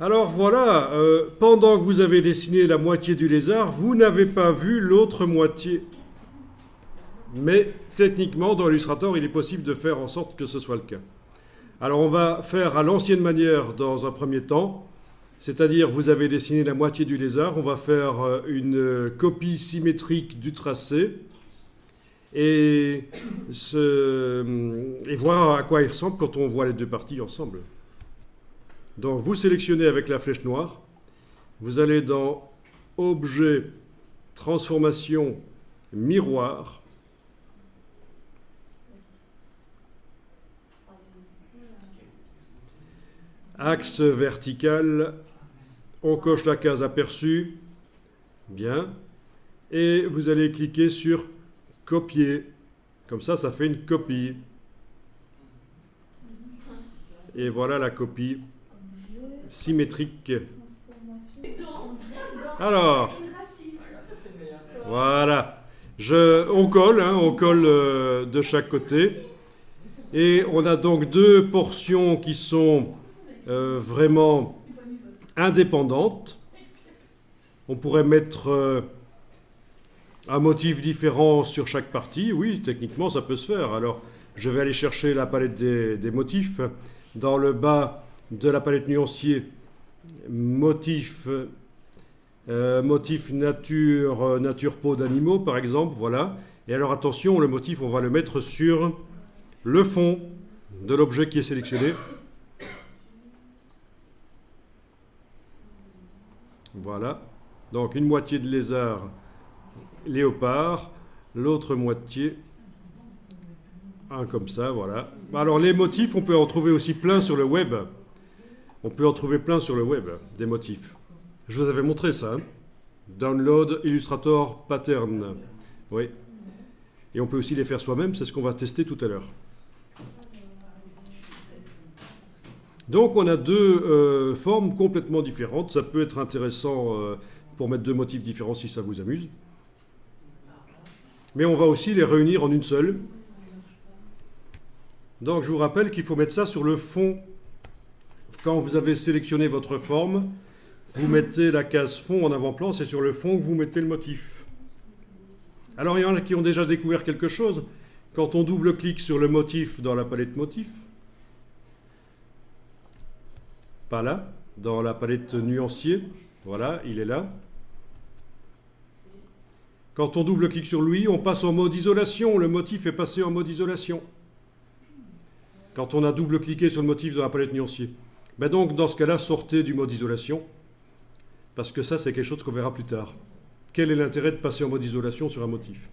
Alors voilà, pendant que vous avez dessiné la moitié du lézard, vous n'avez pas vu l'autre moitié. Mais techniquement, dans Illustrator, il est possible de faire en sorte que ce soit le cas. Alors on va faire à l'ancienne manière dans un premier temps, c'est-à-dire vous avez dessiné la moitié du lézard, on va faire une copie symétrique du tracé et, et voir à quoi il ressemble quand on voit les deux parties ensemble. Donc vous sélectionnez avec la flèche noire, vous allez dans Objet, Transformation, Miroir. Axe vertical, on coche la case aperçue, bien, et vous allez cliquer sur Copier. Comme ça fait une copie. Et voilà la copie symétrique. Alors, voilà. On colle de chaque côté. Et on a donc deux portions qui sont vraiment indépendantes. On pourrait mettre un motif différent sur chaque partie. Oui, techniquement, ça peut se faire. Alors, je vais aller chercher la palette des motifs. Dans le bas de la palette nuancier, motif nature peau d'animaux, par exemple. Voilà. Et alors, attention, le motif, on va le mettre sur le fond de l'objet qui est sélectionné. Voilà. Donc, une moitié de lézard léopard, l'autre moitié, un comme ça, voilà. Alors, les motifs, on peut en trouver aussi plein sur le web. On peut en trouver plein sur le web, des motifs. Je vous avais montré ça. Hein. Download Illustrator Pattern. Oui. Et on peut aussi les faire soi-même, c'est ce qu'on va tester tout à l'heure. Donc on a deux formes complètement différentes. Ça peut être intéressant pour mettre deux motifs différents si ça vous amuse. Mais on va aussi les réunir en une seule. Donc je vous rappelle qu'il faut mettre ça sur le fond. Quand vous avez sélectionné votre forme, vous mettez la case fond en avant-plan, c'est sur le fond que vous mettez le motif. Alors il y en a qui ont déjà découvert quelque chose. Quand on double-clique sur le motif dans la palette motif, pas là, dans la palette nuancier, voilà, il est là. Quand on double-clique sur lui, on passe en mode isolation, le motif est passé en mode isolation. Quand on a double-cliqué sur le motif dans la palette nuancier. Ben donc, dans ce cas-là, sortez du mode isolation, parce que ça, c'est quelque chose qu'on verra plus tard. Quel est l'intérêt de passer en mode isolation sur un motif?